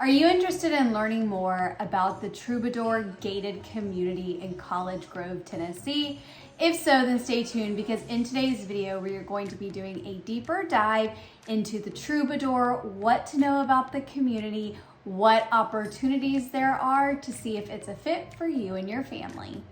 Are you interested in learning more about the Troubadour gated community in College Grove, Tennessee? If so, then stay tuned because in today's video, we are going to be doing a deeper dive into the Troubadour, what to know about the community, what opportunities there are to see if it's a fit for you and your family.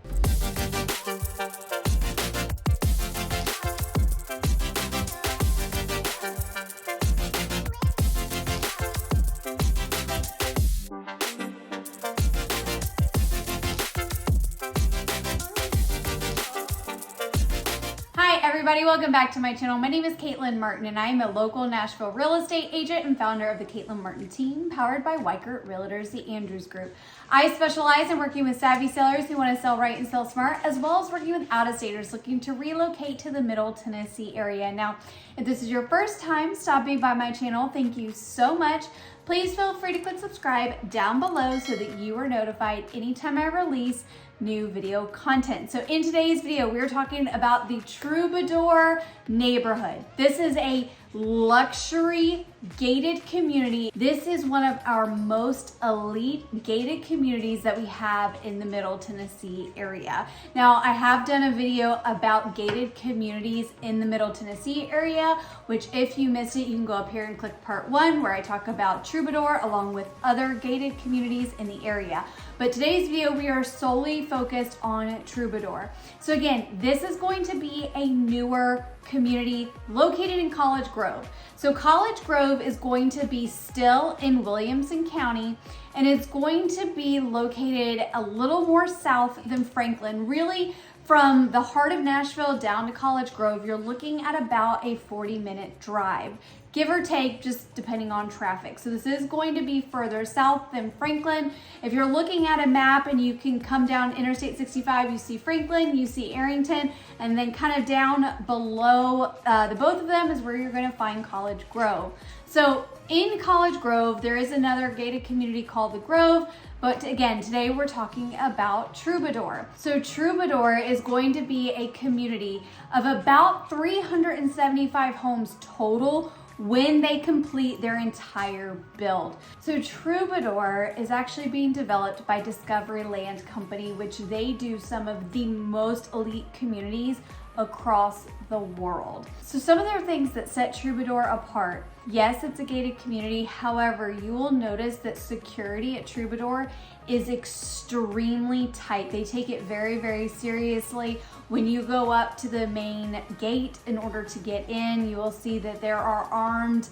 Everybody, welcome back to my channel. My name is Caitlin Martin and I am a local Nashville real estate agent and founder of the Caitlin Martin team, powered by Weichert Realtors, the Andrews Group. I specialize in working with savvy sellers who want to sell right and sell smart, as well as working with out-of-staters looking to relocate to the Middle Tennessee area. Now, if this is your first time stopping by my channel, thank you so much. Please feel free to click subscribe down below so that you are notified anytime I release new video content. So in today's video, we're talking about the Troubadour neighborhood. This is a luxury gated community. This is one of our most elite gated communities that we have in the Middle Tennessee area. Now, I have done a video about gated communities in the Middle Tennessee area, which if you missed it, you can go up here and click part 1 where I talk about Troubadour along with other gated communities in the area. But today's video, we are solely focused on Troubadour. So again, this is going to be a newer community located in College Grove. So College Grove is going to be still in Williamson County, and it's going to be located a little more south than Franklin. Really, from the heart of Nashville down to College Grove, you're looking at about a 40-minute drive, give or take, just depending on traffic. So this is going to be further south than Franklin. If you're looking at a map and you can come down Interstate 65, you see Franklin, you see Arrington, and then kind of down below the both of them is where you're going to find College Grove. So in College Grove, there is another gated community called the Grove. But again, today we're talking about Troubadour. So Troubadour is going to be a community of about 375 homes total when they complete their entire build. So Troubadour is actually being developed by Discovery Land Company, which they do some of the most elite communities across the world. So some of their things that set Troubadour apart, yes, it's a gated community. However, you will notice that security at Troubadour is extremely tight. They take it very, very seriously. When you go up to the main gate in order to get in, you will see that there are armed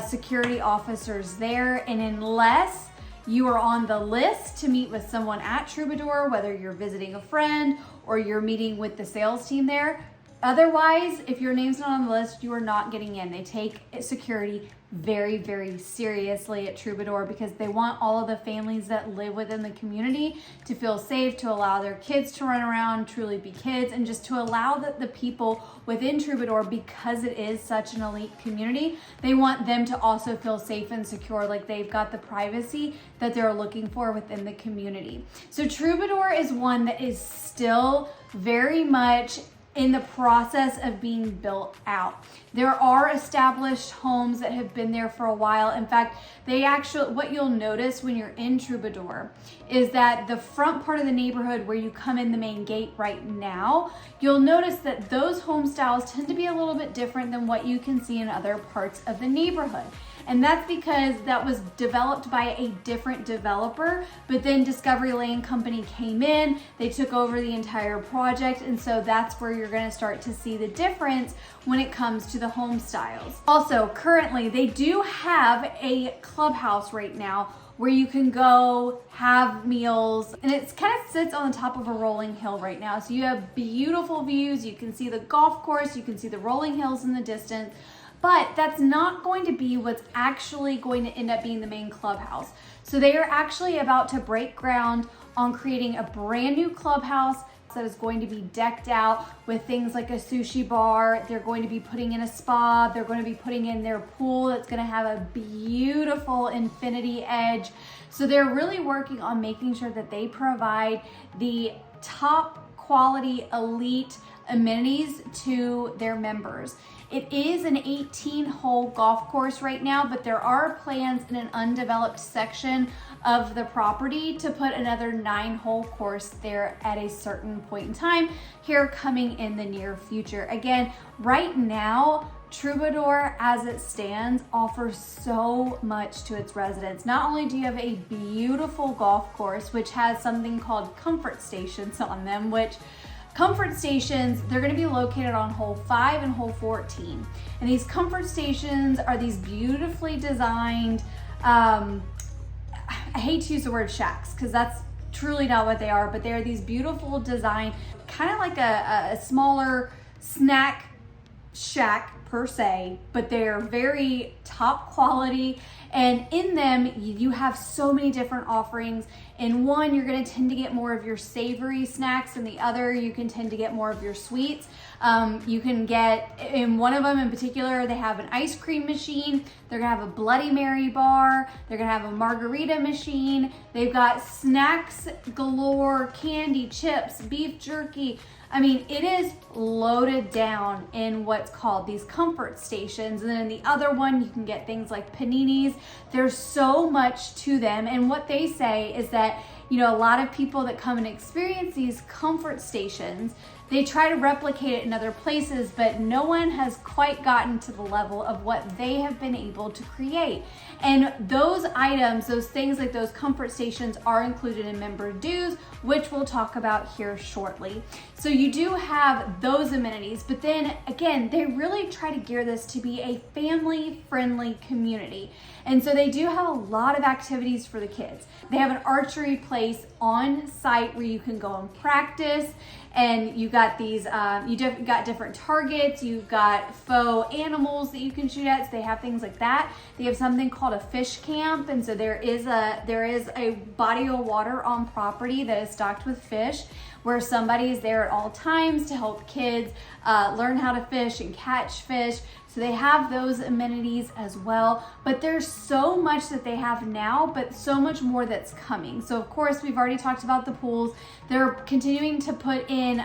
security officers there. And unless you are on the list to meet with someone at Troubadour, whether you're visiting a friend or you're meeting with the sales team there, otherwise, if your name's not on the list, you are not getting in. They take security very, very seriously at Troubadour because they want all of the families that live within the community to feel safe, to allow their kids to run around, truly be kids, and just to allow the people within Troubadour, because it is such an elite community, they want them to also feel safe and secure, like they've got the privacy that they're looking for within the community. So Troubadour is one that is still very much in the process of being built out. There are established homes that have been there for a while. In fact, what you'll notice when you're in Troubadour is that the front part of the neighborhood where you come in the main gate right now, you'll notice that those home styles tend to be a little bit different than what you can see in other parts of the neighborhood. And that's because that was developed by a different developer, but then Discovery Land Company came in, they took over the entire project, and so that's where you're gonna start to see the difference when it comes to the home styles. Also, currently, they do have a clubhouse right now where you can go have meals, and it kind of sits on the top of a rolling hill right now. So you have beautiful views, you can see the golf course, you can see the rolling hills in the distance. But that's not going to be what's actually going to end up being the main clubhouse. So they are actually about to break ground on creating a brand new clubhouse that is going to be decked out with things like a sushi bar. They're going to be putting in a spa. They're going to be putting in their pool that's going to have a beautiful infinity edge. So they're really working on making sure that they provide the top quality elite amenities to their members. It is an 18-hole golf course right now, but there are plans in an undeveloped section of the property to put another 9-hole course there at a certain point in time here coming in the near future. Again, right now, Troubadour, as it stands, offers so much to its residents. Not only do you have a beautiful golf course, which has something called comfort stations on them, which comfort stations, they're going to be located on hole 5 and hole 14. And these comfort stations are these beautifully designed, I hate to use the word shacks because that's truly not what they are, but they are these beautiful design, kind of like a smaller snack shack per se, but they're very top quality. And in them, you have so many different offerings. In one, you're going to tend to get more of your savory snacks, and the other, you can tend to get more of your sweets. You can get, in one of them in particular, they have an ice cream machine. They're going to have a Bloody Mary bar. They're going to have a margarita machine. They've got snacks galore, candy, chips, beef jerky. I mean, it is loaded down in what's called these comfort stations. And then in the other one, you can get things like paninis. There's so much to them. And what they say is that, you know, a lot of people that come and experience these comfort stations, they try to replicate it in other places, but no one has quite gotten to the level of what they have been able to create. And those items, those things like those comfort stations are included in member dues, which we'll talk about here shortly. So you do have those amenities, but then again, they really try to gear this to be a family-friendly community. And so they do have a lot of activities for the kids. They have an archery place on site where you can go and practice. And you got these, got different targets. You've got faux animals that you can shoot at. So they have things like that. They have something called a fish camp, and so there is a body of water on property that is stocked with fish, where somebody is there at all times to help kids learn how to fish and catch fish. So they have those amenities as well, but there's so much that they have now, but so much more that's coming. So of course, we've already talked about the pools. They're continuing to put in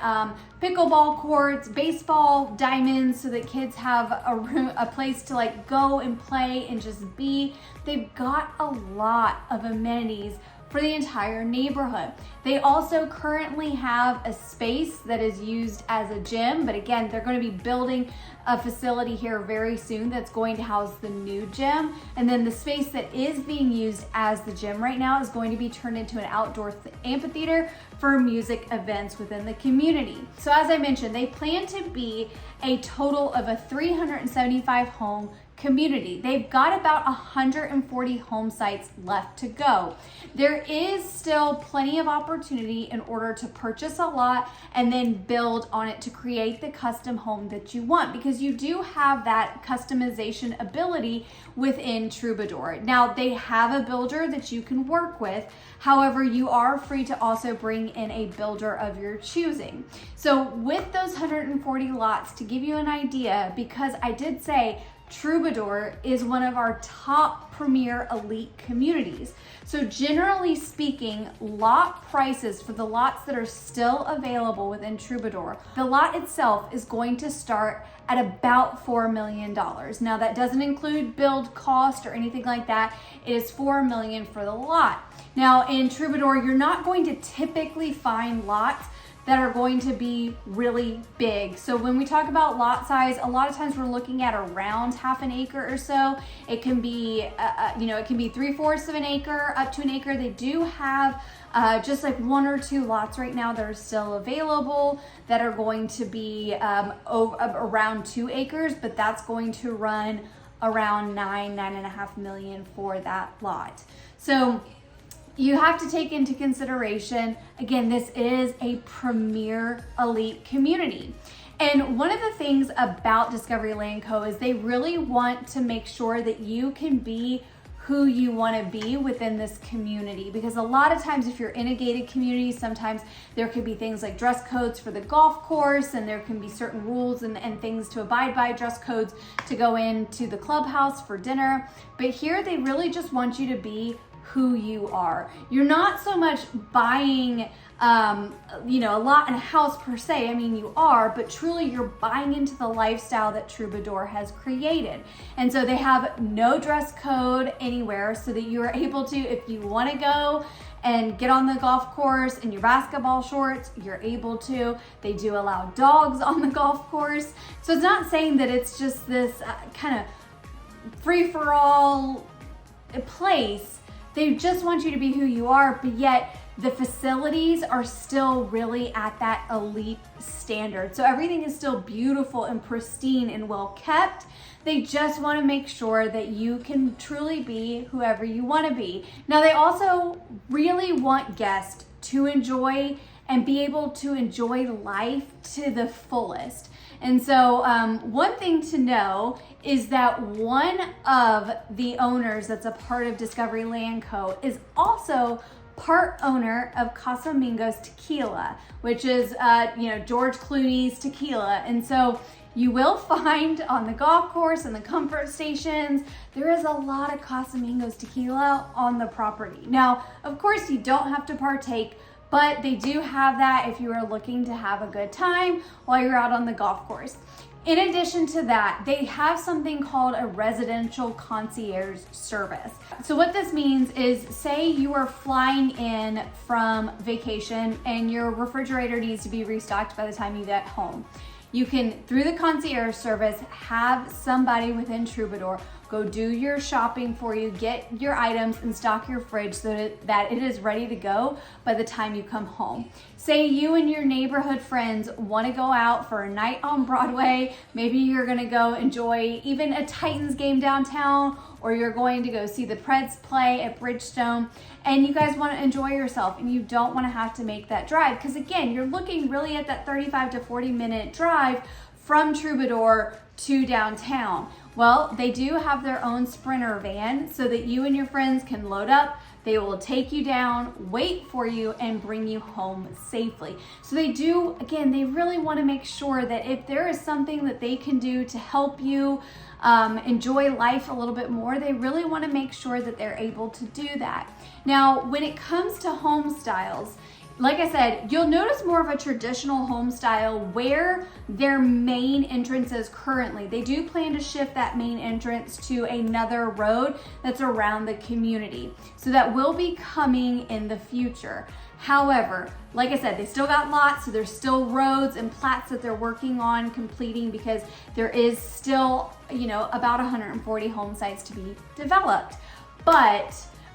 pickleball courts, baseball diamonds, so that kids have a place to like go and play and just be. They've got a lot of amenities for the entire neighborhood. They also currently have a space that is used as a gym, but again, they're going to be building a facility here very soon that's going to house the new gym. And then the space that is being used as the gym right now is going to be turned into an outdoor amphitheater for music events within the community. So as I mentioned, they plan to be a total of a 375 home community. They've got about 140 home sites left to go. There is still plenty of opportunity in order to purchase a lot and then build on it to create the custom home that you want, because you do have that customization ability within Troubadour. Now, they have a builder that you can work with. However, you are free to also bring in a builder of your choosing. So with those 140 lots, to give you an idea, because I did say Troubadour is one of our top premier elite communities. So generally speaking, lot prices for the lots that are still available within Troubadour, the lot itself is going to start at about $4 million. Now that doesn't include build cost or anything like that. It is $4 million for the lot. Now in Troubadour, you're not going to typically find lots that are going to be really big. So when we talk about lot size, a lot of times we're looking at around half an acre or so. It can be, it can be 3/4 of an acre up to an acre. They do have just like 1 or 2 lots right now that are still available that are going to be around 2 acres, but that's going to run around $9.5 million for that lot. So you have to take into consideration, again, this is a premier elite community. And one of the things about Discovery Land Co. is they really want to make sure that you can be who you want to be within this community, because a lot of times if you're in a gated community, sometimes there could be things like dress codes for the golf course, and there can be certain rules and things to abide by, dress codes to go into the clubhouse for dinner. But here they really just want you to be who you are. You're not so much buying a lot in a house per se. I mean, you are, but truly you're buying into the lifestyle that Troubadour has created. And so they have no dress code anywhere, so that you are able to, if you want to go and get on the golf course in your basketball shorts, you're able to. They do allow dogs on the golf course. So it's not saying that it's just this kind of free-for-all place. They just want you to be who you are, but yet the facilities are still really at that elite standard. So everything is still beautiful and pristine and well kept. They just want to make sure that you can truly be whoever you want to be. Now, they also really want guests to enjoy and be able to enjoy life to the fullest. And so one thing to know is that one of the owners that's a part of Discovery Land Co. is also part owner of Casamigos Tequila, which is George Clooney's tequila. And so you will find on the golf course and the comfort stations, there is a lot of Casamigos tequila on the property. Now, of course, you don't have to partake, but they do have that if you are looking to have a good time while you're out on the golf course. In addition to that, they have something called a residential concierge service. So what this means is, say you are flying in from vacation and your refrigerator needs to be restocked by the time you get home. You can, through the concierge service, have somebody within Troubadour go do your shopping for you, get your items and stock your fridge so that it is ready to go by the time you come home. Say you and your neighborhood friends want to go out for a night on Broadway. Maybe you're going to go enjoy even a Titans game downtown, or you're going to go see the Preds play at Bridgestone, and you guys want to enjoy yourself and you don't want to have to make that drive. Because again, you're looking really at that 35 to 40 minute drive from Troubadour to downtown. Well, they do have their own Sprinter van so that you and your friends can load up. They will take you down, wait for you, and bring you home safely. So they do, again, they really want to make sure that if there is something that they can do to help you enjoy life a little bit more, they really want to make sure that they're able to do that. Now, when it comes to home styles, like I said, you'll notice more of a traditional home style where their main entrance is currently. They do plan to shift that main entrance to another road that's around the community. So that will be coming in the future. However, like I said, they still got lots, so there's still roads and plats that they're working on completing, because there is still, about 140 home sites to be developed. But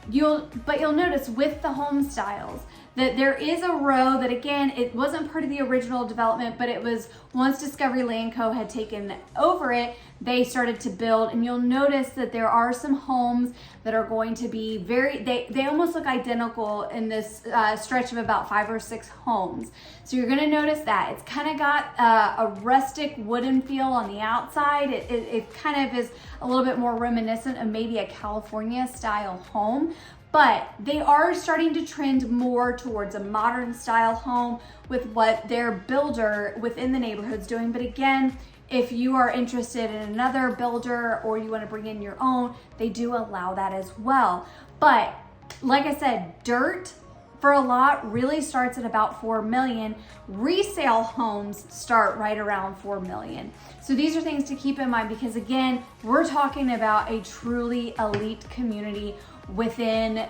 you'll notice with the home styles that there is a row that, again, it wasn't part of the original development, but it was once Discovery Land Co. had taken over it, they started to build, and you'll notice that there are some homes that are going to be they almost look identical in this stretch of about 5 or 6 homes. So you're gonna notice that. It's kind of got a rustic wooden feel on the outside. It kind of is a little bit more reminiscent of maybe a California style home. But they are starting to trend more towards a modern style home with what their builder within the neighborhood's doing. But again, if you are interested in another builder or you want to bring in your own, they do allow that as well. But like I said, dirt for a lot really starts at about 4 million. Resale homes start right around 4 million. So these are things to keep in mind, because again, we're talking about a truly elite community within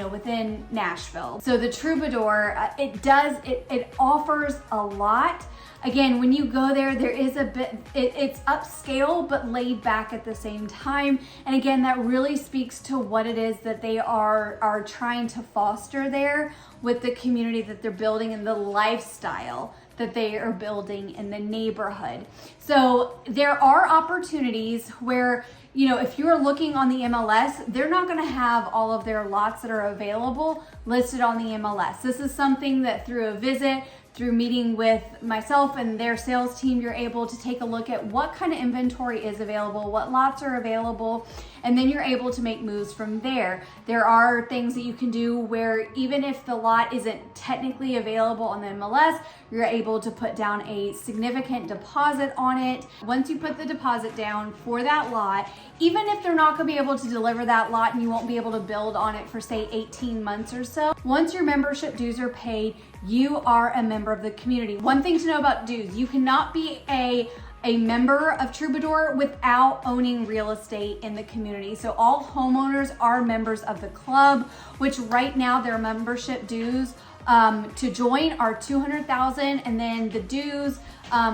within Nashville. So the Troubadour, it offers a lot. Again, when you go there, there is a bit, it's upscale, but laid back at the same time. And again, that really speaks to what it is that they are trying to foster there with the community that they're building and the lifestyle that they are building in the neighborhood. So there are opportunities where, if you're looking on the MLS, they're not going to have all of their lots that are available listed on the MLS. This is something that through a visit, through meeting with myself and their sales team, you're able to take a look at what kind of inventory is available, what lots are available, and then you're able to make moves from there. There are things that you can do where even if the lot isn't technically available on the MLS, you're able to put down a significant deposit on it. Once you put the deposit down for that lot, even if they're not going to be able to deliver that lot and you won't be able to build on it for say 18 months or so, once your membership dues are paid, you are a member of the community. One thing to know about dues, you cannot be a member of Troubadour without owning real estate in the community. So all homeowners are members of the club, which right now their membership dues to join are $200,000, and then the dues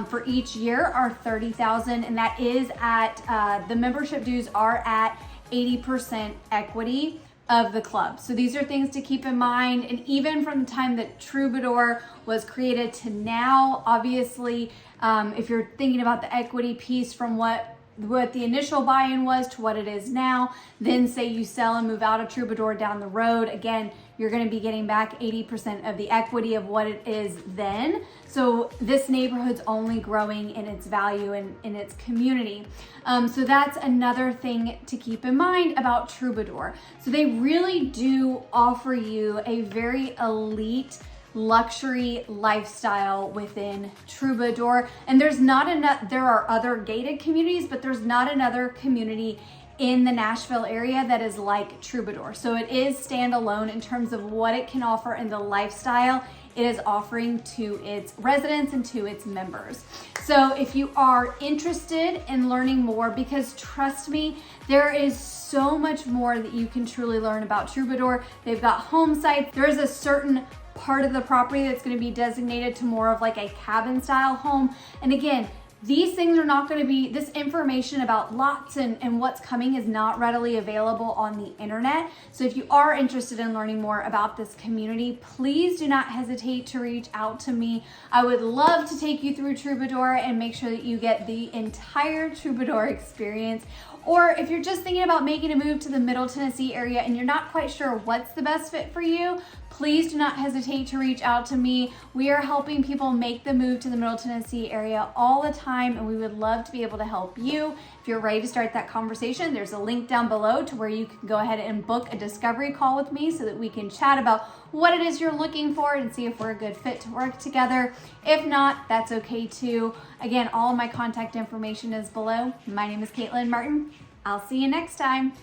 for each year are $30,000, and that is at the membership dues are at 80% equity of the club. So these are things to keep in mind. And even from the time that Troubadour was created to now, obviously, if you're thinking about the equity piece from what the initial buy-in was to what it is now, then say you sell and move out of Troubadour down the road, again, you're going to be getting back 80% of the equity of what it is then. So this neighborhood's only growing in its value and in its community. So that's another thing to keep in mind about Troubadour. So they really do offer you a very elite luxury lifestyle within Troubadour. And there are other gated communities, but there's not another community in the Nashville area that is like Troubadour. So it is standalone in terms of what it can offer and the lifestyle it is offering to its residents and to its members. So if you are interested in learning more, because trust me, there is so much more that you can truly learn about Troubadour. They've got home sites. There is a certain part of the property that's going to be designated to more of like a cabin style home. And again, these things are not going to be, this information about lots and what's coming is not readily available on the internet. So if you are interested in learning more about this community, please do not hesitate to reach out to me. I would love to take you through Troubadour and make sure that you get the entire Troubadour experience. Or if you're just thinking about making a move to the Middle Tennessee area and you're not quite sure what's the best fit for you, please do not hesitate to reach out to me. We are helping people make the move to the Middle Tennessee area all the time, and we would love to be able to help you. If you're ready to start that conversation, there's a link down below to where you can go ahead and book a discovery call with me so that we can chat about what it is you're looking for and see if we're a good fit to work together. If not, that's okay too. Again, all of my contact information is below. My name is Caitlin Martin. I'll see you next time.